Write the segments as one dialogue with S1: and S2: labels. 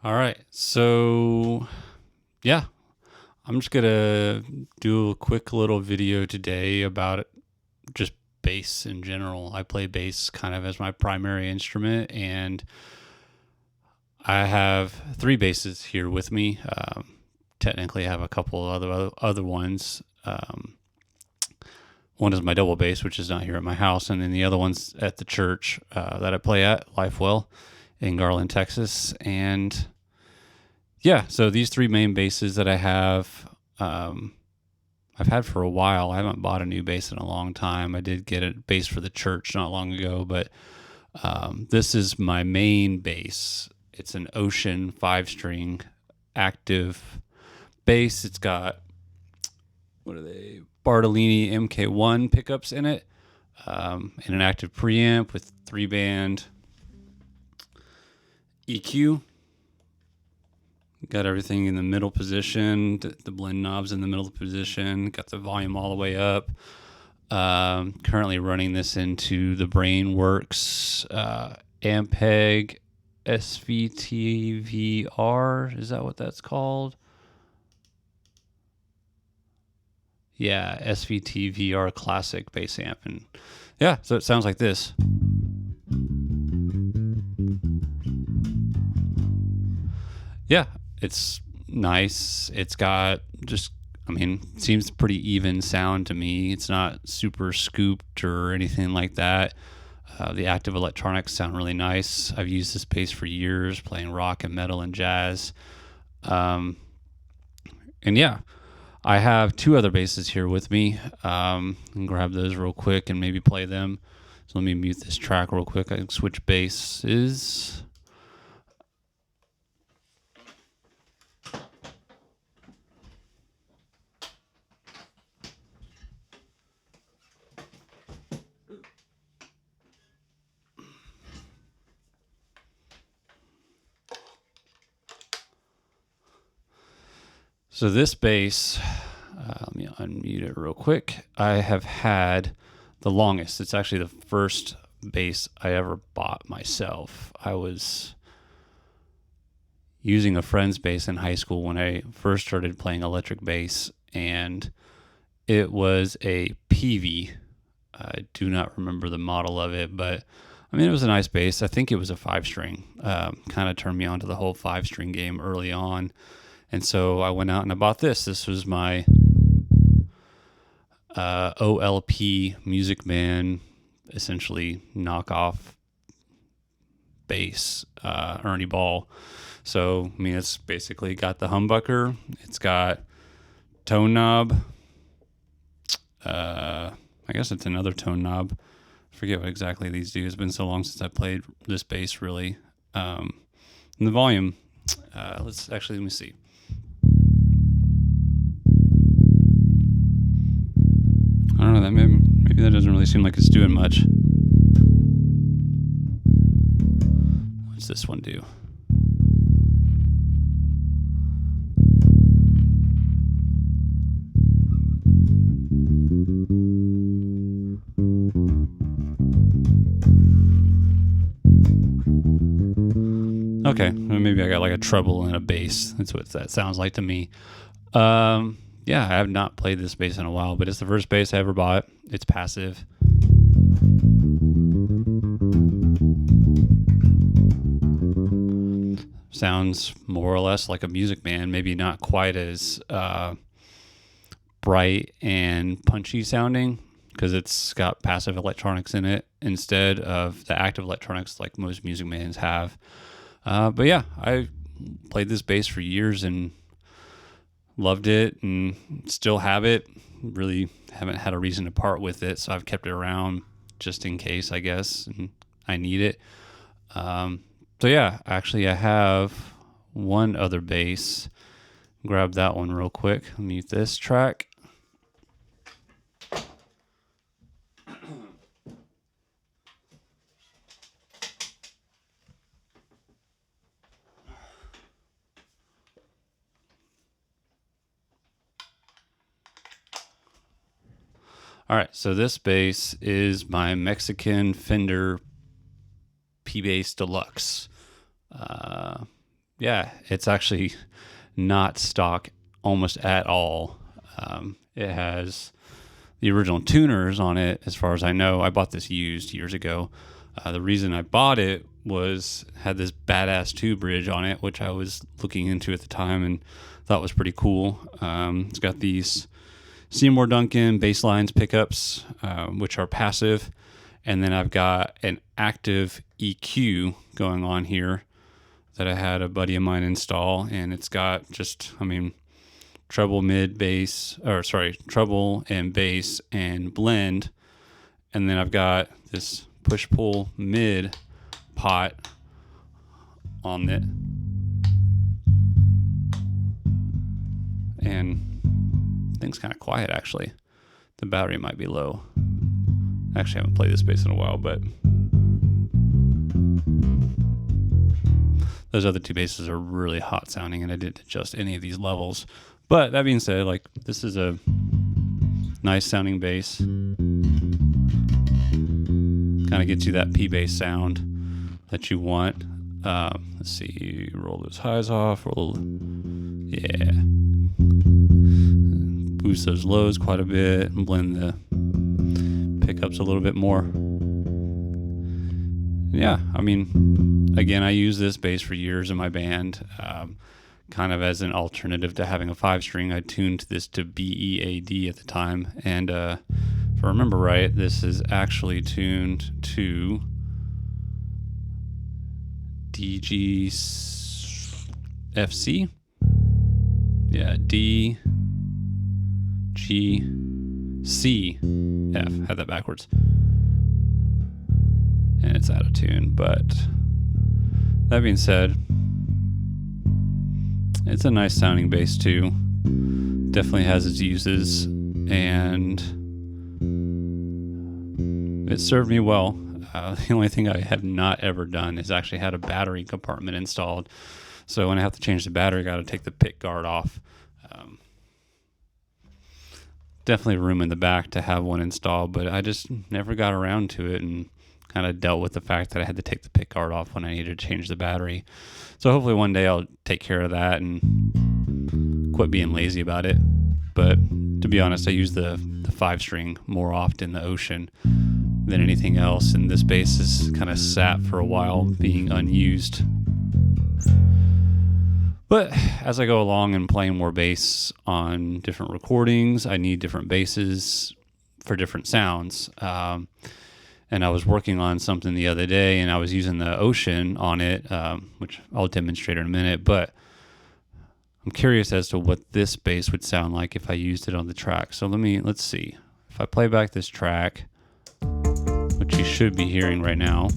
S1: All right. So, yeah, I'm just going to do a quick little video today about just bass in general. I play bass kind of as my primary instrument, and I have three basses here with me. Technically, I have a couple of other ones. One is my double bass, which is not here at my house, and then the other one's at the church that I play at, Lifewell, in Garland, Texas. And yeah, so these three main basses that I have, I've had for a while. I haven't bought a new bass in a long time. I did get a bass for the church not long ago, but this is my main bass. It's an Ocean 5-string active bass. It's got, what are they, Bartolini MK1 pickups in it, and an active preamp with 3-band EQ. Got everything in the middle position, the blend knobs in the middle position, got the volume all the way up. Currently running this into the Brainworks Ampeg SVTVR. Is that what that's called? Yeah, SVTVR Classic bass amp. And yeah, so it sounds like this. Yeah, it's nice. It's got just, seems pretty even sound to me. It's not super scooped or anything like that. The active electronics sound really nice. I've used this bass for years, playing rock and metal and jazz. And yeah, I have two other basses here with me. And grab those real quick and maybe play them. So let me mute this track real quick. I can switch basses. So this bass, let me unmute it real quick. I have had the longest. It's actually the first bass I ever bought myself. I was using a friend's bass in high school when I first started playing electric bass, and it was a PV. I do not remember the model of it, but it was a nice bass. I think it was a 5-string. Kind of turned me on to the whole 5-string game early on. And so I went out and I bought this. This was my OLP Music Man, essentially knockoff bass, Ernie Ball. So, it's basically got the humbucker. It's got tone knob. I guess it's another tone knob. I forget what exactly these do. It's been so long since I played this bass, really. And the volume, let me see. I don't know, that maybe that doesn't really seem like it's doing much. What's this one do? Okay, maybe I got like a treble and a bass. That's what that sounds like to me. Yeah, I have not played this bass in a while, but it's the first bass I ever bought. It's passive. Sounds more or less like a Music Man, maybe not quite as bright and punchy sounding, because it's got passive electronics in it instead of the active electronics like most Music Mans have. But yeah, I played this bass for years and loved it and still have it. Really haven't had a reason to part with it, so I've kept it around just in case, I guess, and I need it. So yeah, actually I have one other bass. Grab that one real quick. Mute this track. All right, so this bass is my Mexican Fender P-Bass Deluxe. Yeah, it's actually not stock almost at all. It has the original tuners on it, as far as I know. I bought this used years ago. The reason I bought it was had this badass tube bridge on it, which I was looking into at the time and thought was pretty cool. It's got these Seymour Duncan bass lines pickups, which are passive, and then I've got an active EQ going on here that I had a buddy of mine install, and it's got just, treble, treble and bass and blend, and then I've got this push-pull mid pot on it, and things kind of quiet actually. The battery might be low. Actually, I haven't played this bass in a while, but those other two basses are really hot sounding, and I didn't adjust any of these levels. But that being said, like, this is a nice sounding bass. Kind of gets you that P bass sound that you want. Let's see, roll those highs off. Yeah. Boost those lows quite a bit and blend the pickups a little bit more. Yeah, again, I used this bass for years in my band, kind of as an alternative to having a 5-string. I tuned this to BEAD at the time, and if I remember right, this is actually tuned to DGFC. Yeah, DGCF. Had that backwards. And it's out of tune, but that being said, it's a nice sounding bass too. Definitely has its uses, and it served me well. The only thing I have not ever done is actually had a battery compartment installed. So when I have to change the battery, I got to take the pick guard off. Definitely room in the back to have one installed, but I just never got around to it, and kind of dealt with the fact that I had to take the pick guard off when I needed to change the battery. So hopefully one day I'll take care of that and quit being lazy about it. But to be honest, I use the 5-string more often, the Ocean, than anything else. And this bass is kind of sat for a while being unused. But as I go along and playing more bass on different recordings, I need different basses for different sounds. And I was working on something the other day, and I was using the Ocean on it, which I'll demonstrate in a minute. But I'm curious as to what this bass would sound like if I used it on the track. So let's see. If I play back this track, which you should be hearing right now,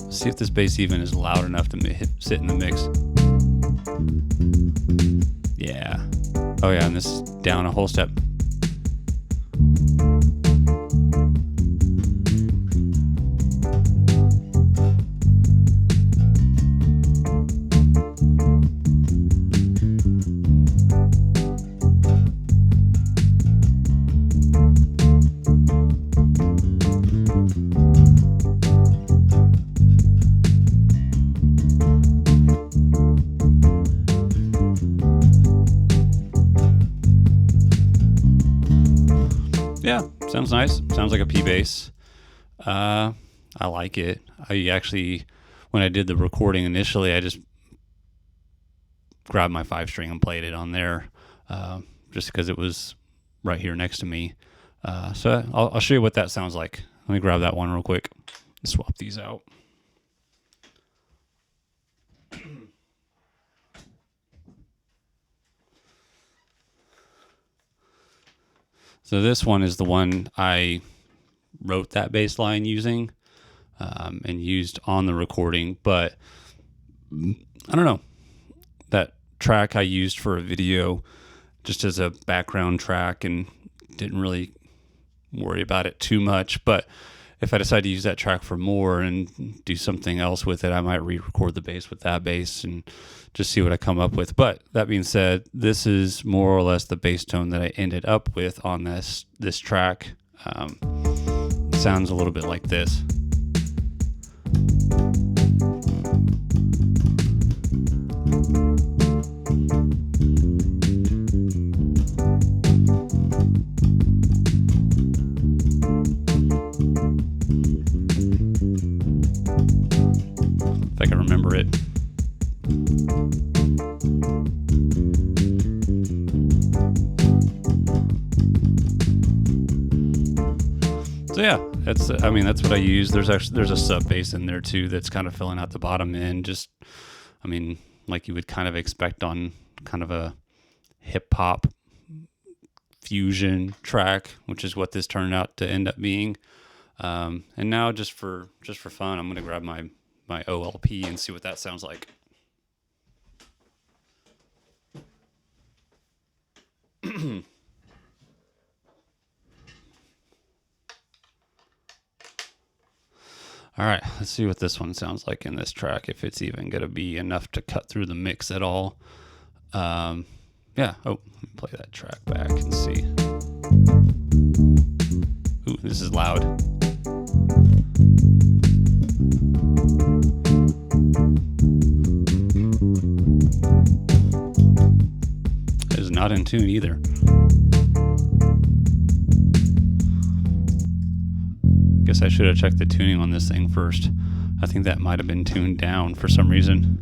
S1: see if this bass even is loud enough to sit in the mix. Yeah. Oh yeah, and this is down a whole step. Yeah, sounds nice. Sounds like a P bass. I like it. I actually, when I did the recording initially, I just grabbed my 5-string and played it on there, just because it was right here next to me. So I'll show you what that sounds like. Let me grab that one real quick and swap these out. So this one is the one I wrote that bass line using, and used on the recording, but I don't know. That track I used for a video just as a background track and didn't really worry about it too much. But if I decide to use that track for more and do something else with it, I might re-record the bass with that bass and just see what I come up with. But that being said, this is more or less the bass tone that I ended up with on this track. It sounds a little bit like this. that's what I use. There's a sub bass in there too that's kind of filling out the bottom end. Just, like you would kind of expect on kind of a hip hop fusion track, which is what this turned out to end up being. And now just for fun, I'm gonna grab my OLP and see what that sounds like. All right, let's see what this one sounds like in this track, if it's even going to be enough to cut through the mix at all. Yeah, let me play that track back and see. Ooh, this is loud. It is not in tune either. Guess I should have checked the tuning on this thing first. I think that might have been tuned down for some reason.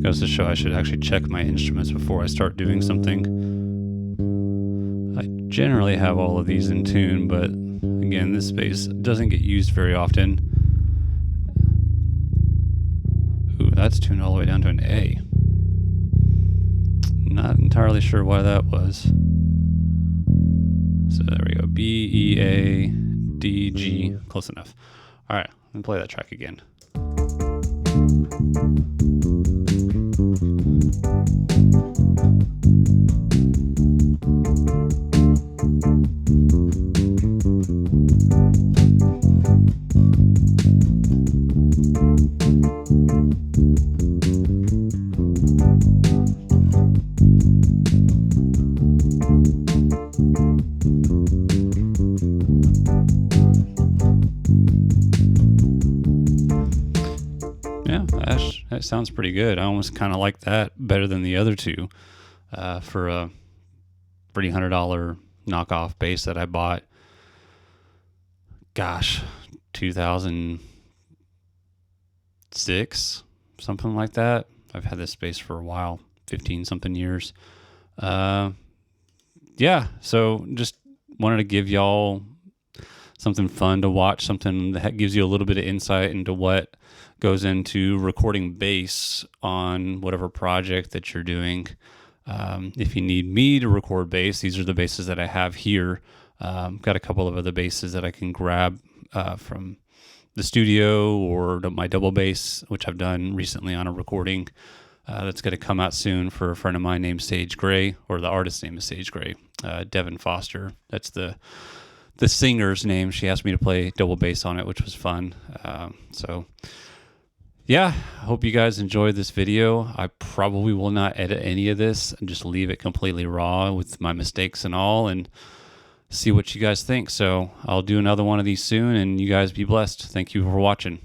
S1: Goes to show I should actually check my instruments before I start doing something. I generally have all of these in tune, but again, this bass doesn't get used very often. Ooh, that's tuned all the way down to an A. Not entirely sure why that was. So there we go. B, E, A, D, G. Close enough. All right, let me play that track again. Yeah, that sounds pretty good. I almost kind of like that better than the other two for a $300 knockoff bass that I bought. Gosh, 2006, something like that. I've had this bass for a while, 15 something years. Yeah, so just wanted to give y'all something fun to watch, something that gives you a little bit of insight into what goes into recording bass on whatever project that you're doing. If you need me to record bass, these are the basses that I have here. Got a couple of other basses that I can grab from the studio, or my double bass, which I've done recently on a recording that's going to come out soon for a friend of mine named Sage Gray, or the artist's name is Sage Gray, Devin Foster. That's the singer's name. She asked me to play double bass on it, which was fun. So yeah, hope you guys enjoyed this video. I probably will not edit any of this and just leave it completely raw with my mistakes and all, and see what you guys think. So I'll do another one of these soon, and you guys be blessed. Thank you for watching.